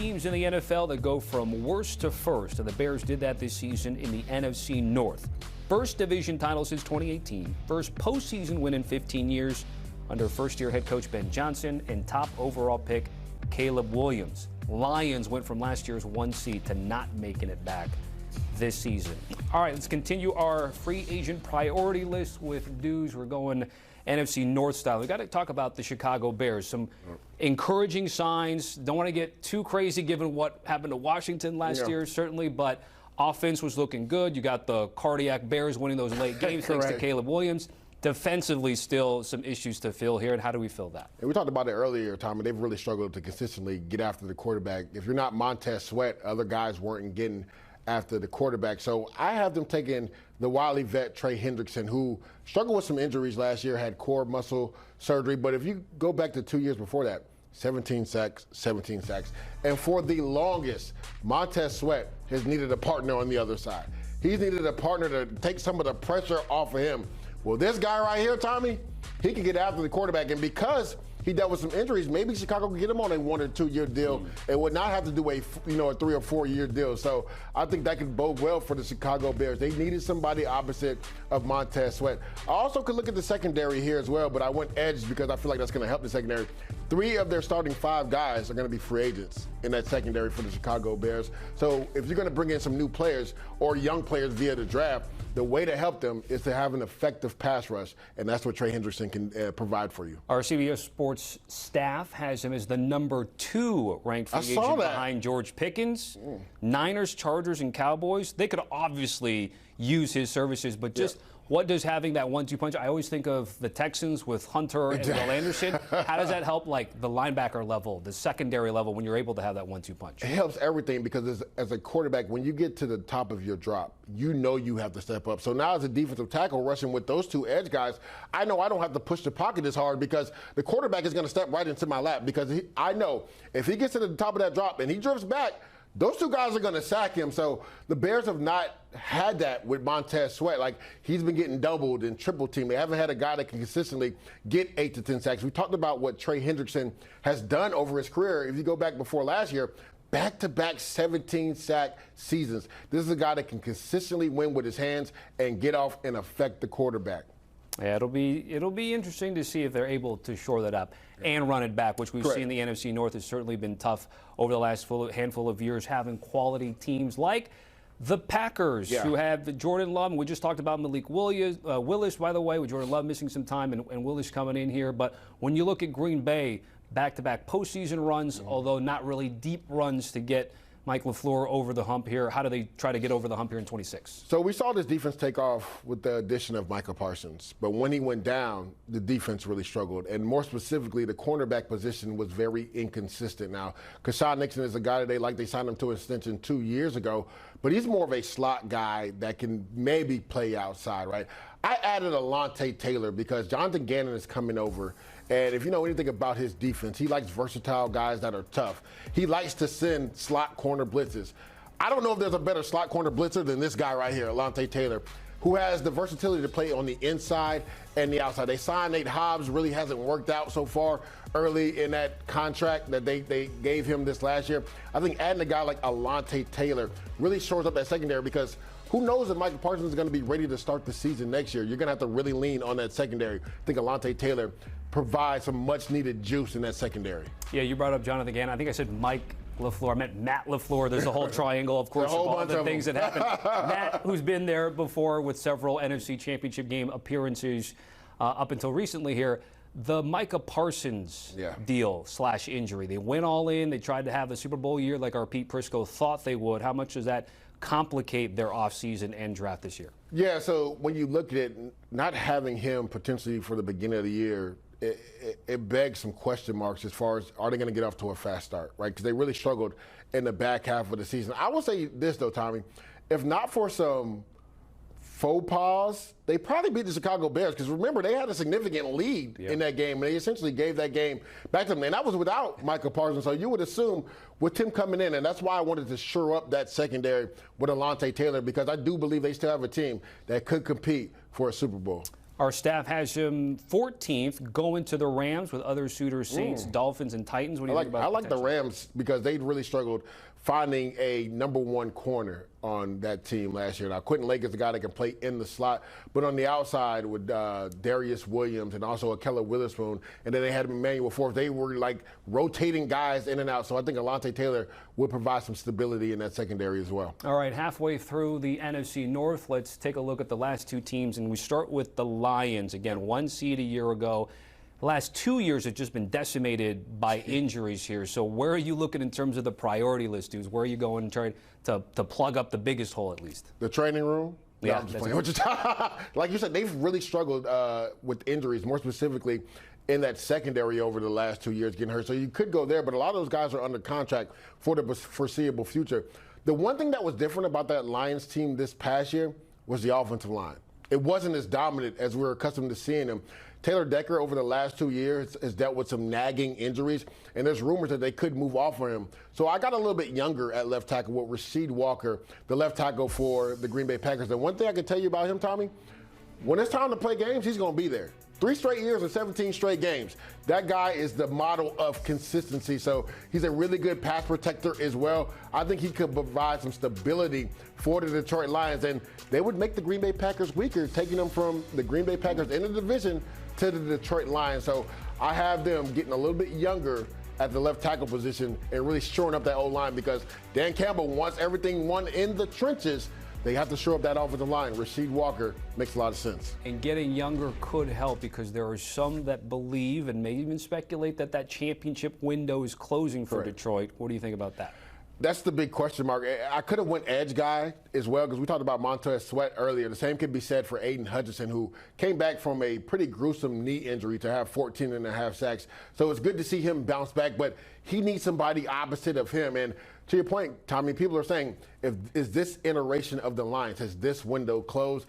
teams in the NFL that go from worst to first, and the Bears did that this season in the NFC North. First division title since 2018, first postseason win in 15 years under first-year head coach Ben Johnson, and top overall pick Caleb Williams. Lions went from last year's 1 seed to not making it back this season. All right, let's continue our free agent priority list with news. We're going NFC North style. We got to talk about the Chicago Bears. Some encouraging signs. Don't want to get too crazy given what happened to Washington last year, certainly, but offense was looking good. You got the cardiac Bears winning those late games thanks to Caleb Williams. Defensively, still some issues to fill here, and how do we fill that? And we talked about it earlier, Tommy. They've really struggled to consistently get after the quarterback. If you're not Montez Sweat, other guys weren't getting after the quarterback. So I have them taking the wily vet Trey Hendrickson, who struggled with some injuries last year, had core muscle surgery. But if you go back to 2 years before that, 17 sacks, 17 sacks. And for the longest, Montez Sweat has needed a partner on the other side. He's needed a partner to take some of the pressure off of him. Well, this guy right here, Tommy, he can get after the quarterback. And because he dealt with some injuries, maybe Chicago could get him on a 1 or 2 year deal and would not have to do a 3 or 4 year deal. So I think that could bode well for the Chicago Bears. They needed somebody opposite of Montez Sweat. I also could look at the secondary here as well, but I went edge because I feel like that's going to help the secondary. 3 of their starting 5 guys are going to be free agents in that secondary for the Chicago Bears. So if you're going to bring in some new players or young players via the draft, the way to help them is to have an effective pass rush, and that's what Trey Hendrickson can provide for you. Our CBS Sports staff has him as the number 2 ranked free agent behind George Pickens. Niners, Chargers, and Cowboys. They could obviously use his services, but just what does having that 1-2 punch? I always think of the Texans with Hunter and Will Anderson. How does that help, like, the linebacker level, the secondary level, when you're able to have that 1-2 punch? It helps everything because as a quarterback, when you get to the top of your drop, you know you have to step up. So now as a defensive tackle rushing with those 2 edge guys, I know I don't have to push the pocket as hard because the quarterback is going to step right into my lap because I know if he gets to the top of that drop and he drifts back, those 2 guys are going to sack him. So the Bears have not had that with Montez Sweat. Like, he's been getting doubled and triple teamed. They haven't had a guy that can consistently get 8 to 10 sacks. We talked about what Trey Hendrickson has done over his career. If you go back before last year, back-to-back 17-sack seasons. This is a guy that can consistently win with his hands and get off and affect the quarterback. Yeah, it'll be interesting to see if they're able to shore that up and run it back, which we've seen the NFC North has certainly been tough over the last handful of years, having quality teams like the Packers, who have Jordan Love. We just talked about Malik Willis, by the way, with Jordan Love missing some time and Willis coming in here. But when you look at Green Bay, back-to-back postseason runs, although not really deep runs to get Mike LaFleur over the hump here. How do they try to get over the hump here in 26? So we saw this defense take off with the addition of Micah Parsons. But when he went down, the defense really struggled. And more specifically, the cornerback position was very inconsistent. Now, Keshawn Nixon is a guy that they signed him to an extension 2 years ago. But he's more of a slot guy that can maybe play outside, right? I added Alontae Taylor because Jonathan Gannon is coming over. And if you know anything about his defense, he likes versatile guys that are tough. He likes to send slot corner blitzes. I don't know if there's a better slot corner blitzer than this guy right here, Alontae Taylor, who has the versatility to play on the inside and the outside. They signed Nate Hobbs, really hasn't worked out so far early in that contract that they gave him this last year. I think adding a guy like Alontae Taylor really shores up that secondary because who knows if Micah Parsons is going to be ready to start the season next year. You're going to have to really lean on that secondary. I think Alontae Taylor provides some much-needed juice in that secondary. Yeah, you brought up Jonathan Gannon. I think I said Mike LaFleur. I meant Matt LaFleur. There's a whole triangle, of course, of all the things that happened. Matt, who's been there before with several NFC Championship game appearances up until recently here. The Micah Parsons deal / injury. They went all in. They tried to have a Super Bowl year like our Pete Prisco thought they would. How much does that complicate their offseason and draft this year? Yeah, so when you look at it, not having him potentially for the beginning of the year, it begs some question marks as far as are they going to get off to a fast start, right? Because they really struggled in the back half of the season. I will say this, though, Tommy. If not for some faux pas, they probably beat the Chicago Bears because remember, they had a significant lead in that game, and they essentially gave that game back to them. And that was without Micah Parsons, so you would assume with him coming in, and that's why I wanted to shore up that secondary with Alontae Taylor because I do believe they still have a team that could compete for a Super Bowl. Our staff has him 14th, going to the Rams with other suitors, Saints, Dolphins, and Titans. What do you think about that? I like the Rams because they really struggled finding a #1 corner on that team last year. Now, Quentin Lake is the guy that can play in the slot, but on the outside with Darius Williams and also Akella Witherspoon, and then they had Emmanuel Forbes. They were like rotating guys in and out, so I think Alontae Taylor would provide some stability in that secondary as well. All right, halfway through the NFC North, let's take a look at the last two teams, and we start with the Lions. Again, 1 seed a year ago. The last 2 years have just been decimated by injuries here. So where are you looking in terms of the priority list, dudes? Where are you going and trying to plug up the biggest hole at least? The training room? Yeah, I'm just playing. Like you said, they've really struggled with injuries, more specifically in that secondary over the last 2 years getting hurt. So you could go there, but a lot of those guys are under contract for the foreseeable future. The one thing that was different about that Lions team this past year was the offensive line. It wasn't as dominant as we're accustomed to seeing them. Taylor Decker over the last 2 years has dealt with some nagging injuries, and there's rumors that they could move off of him. So I got a little bit younger at left tackle with Rasheed Walker, the left tackle for the Green Bay Packers. And one thing I can tell you about him, Tommy, when it's time to play games, he's going to be there. 3 straight years and 17 straight games. That guy is the model of consistency. So he's a really good pass protector as well. I think he could provide some stability for the Detroit Lions, and they would make the Green Bay Packers weaker, taking them from the Green Bay Packers in the division to the Detroit Lions. So I have them getting a little bit younger at the left tackle position and really shoring up that O-line because Dan Campbell wants everything won in the trenches. They have to shore up that offensive line. Rasheed Walker makes a lot of sense. And getting younger could help because there are some that believe and may even speculate that that championship window is closing for Detroit. What do you think about that? That's the big question mark. I could have went edge guy as well because we talked about Montez Sweat earlier. The same could be said for Aiden Hutchinson, who came back from a pretty gruesome knee injury to have 14.5 sacks. So it's good to see him bounce back, but he needs somebody opposite of him. And to your point, Tommy, people are saying, is this iteration of the Lions, has this window closed?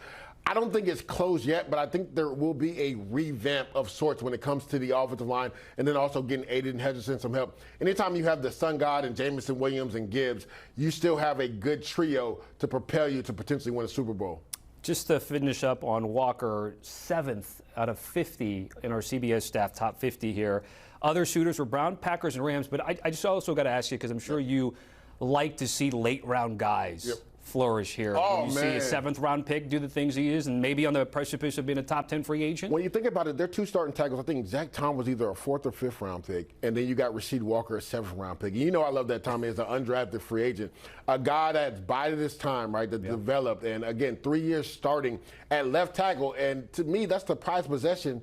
I don't think it's closed yet, but I think there will be a revamp of sorts when it comes to the offensive line and then also getting Aiden Hutchinson some help. Anytime you have the Sun God and Jamison Williams and Gibbs, you still have a good trio to propel you to potentially win a Super Bowl. Just to finish up on Walker, 7th out of 50 in our CBS staff top 50 here. Other suitors were Brown, Packers, and Rams, but I just also got to ask you because I'm sure you like to see late round guys flourish here. Oh, when you man. see a 7th round pick do the things he is and maybe on the precipice of being a top 10 free agent? When you think about it, they're 2 starting tackles. I think Zach Tom was either a 4th or 5th round pick, and then you got Rasheed Walker, a 7th round pick. And you know I love that Tommy as an undrafted free agent. A guy that's bided his time, right, that developed. And again, 3 years starting at left tackle. And to me, that's the prized position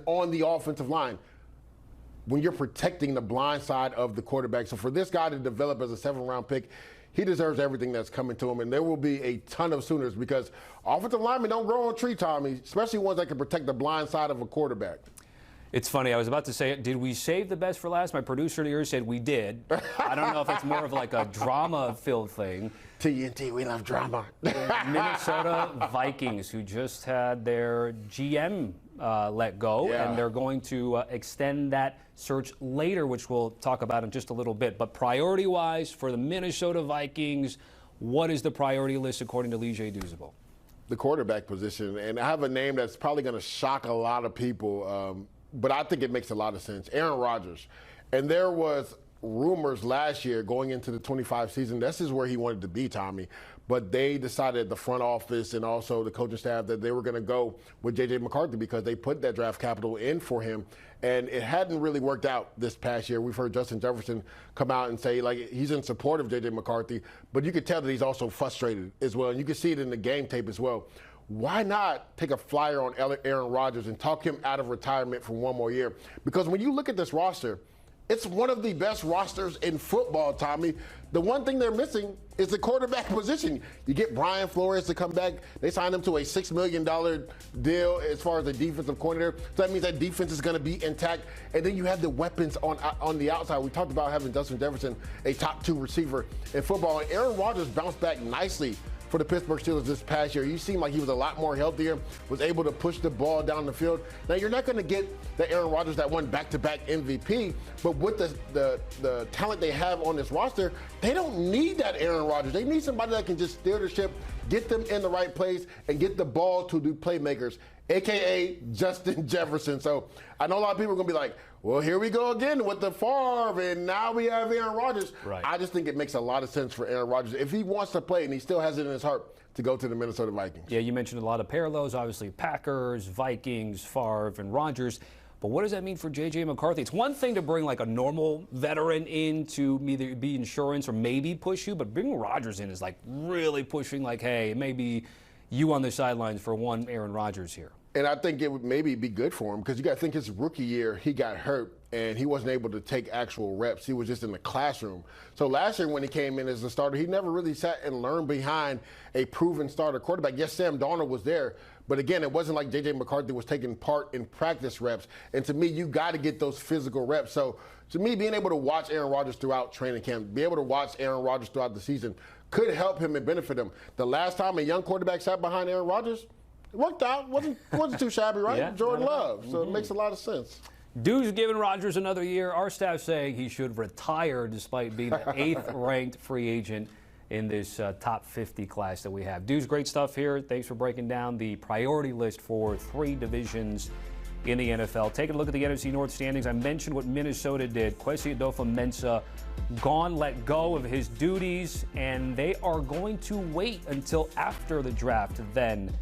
on the offensive line when you're protecting the blind side of the quarterback. So for this guy to develop as a 7th round pick, he deserves everything that's coming to him, and there will be a ton of Sooners because offensive linemen don't grow on a tree, Tommy, especially ones that can protect the blind side of a quarterback. It's funny. I was about to say, did we save the best for last? My producer here said we did. I don't know if it's more of like a drama-filled thing. TNT, we love drama. Minnesota Vikings, who just had their GM let go, and they're going to extend that search later, which we'll talk about in just a little bit. But priority-wise, for the Minnesota Vikings, what is the priority list according to Lee J. Douzable? The quarterback position, and I have a name that's probably going to shock a lot of people, but I think it makes a lot of sense. Aaron Rodgers. And there was rumors last year going into the 25 season, this is where he wanted to be, Tommy. But they decided, the front office and also the coaching staff, that they were going to go with J.J. McCarthy because they put that draft capital in for him. And it hadn't really worked out this past year. We've heard Justin Jefferson come out and say, like, he's in support of J.J. McCarthy, but you could tell that he's also frustrated as well. And you can see it in the game tape as well. Why not take a flyer on Aaron Rodgers and talk him out of retirement for 1 more year? Because when you look at this roster, it's one of the best rosters in football, Tommy. The one thing they're missing is the quarterback position. You get Brian Flores to come back. They signed him to a $6 million deal as far as the defensive coordinator. So that means that defense is going to be intact. And then you have the weapons on the outside. We talked about having Justin Jefferson, a top 2 receiver in football. And Aaron Rodgers bounced back nicely for the Pittsburgh Steelers this past year. He seemed like he was a lot more healthier, was able to push the ball down the field. Now, you're not going to get the Aaron Rodgers that won back-to-back MVP, but with the talent they have on this roster, they don't need that Aaron Rodgers. They need somebody that can just steer the ship, get them in the right place, and get the ball to the playmakers, a.k.a. Justin Jefferson. So I know a lot of people are going to be like, well, here we go again with the Favre, and now we have Aaron Rodgers. Right. I just think it makes a lot of sense for Aaron Rodgers, if he wants to play and he still has it in his heart, to go to the Minnesota Vikings. Yeah, you mentioned a lot of parallels, obviously Packers, Vikings, Favre, and Rodgers. But what does that mean for J.J. McCarthy? It's one thing to bring like a normal veteran in to either be insurance or maybe push you, but bringing Rodgers in is like really pushing like, hey, maybe you on the sidelines for one Aaron Rodgers here. And I think it would maybe be good for him because you got to think his rookie year, he got hurt and he wasn't able to take actual reps. He was just in the classroom. So last year when he came in as a starter, he never really sat and learned behind a proven starter quarterback. Yes, Sam Darnold was there, but again, it wasn't like J.J. McCarthy was taking part in practice reps. And to me, you got to get those physical reps. So to me, being able to watch Aaron Rodgers throughout training camp, be able to watch Aaron Rodgers throughout the season could help him and benefit him. The last time a young quarterback sat behind Aaron Rodgers, it worked out. Wasn't too shabby, right? Yeah, Jordan Love. So it makes a lot of sense. Dude's giving Rodgers another year. Our staff saying he should retire despite being the 8th-ranked free agent in this top 50 class that we have. Dude's great stuff here. Thanks for breaking down the priority list for 3 divisions in the NFL. Taking a look at the NFC North standings, I mentioned what Minnesota did. Kwesi Adofo-Mensah gone, let go of his duties, and they are going to wait until after the draft to then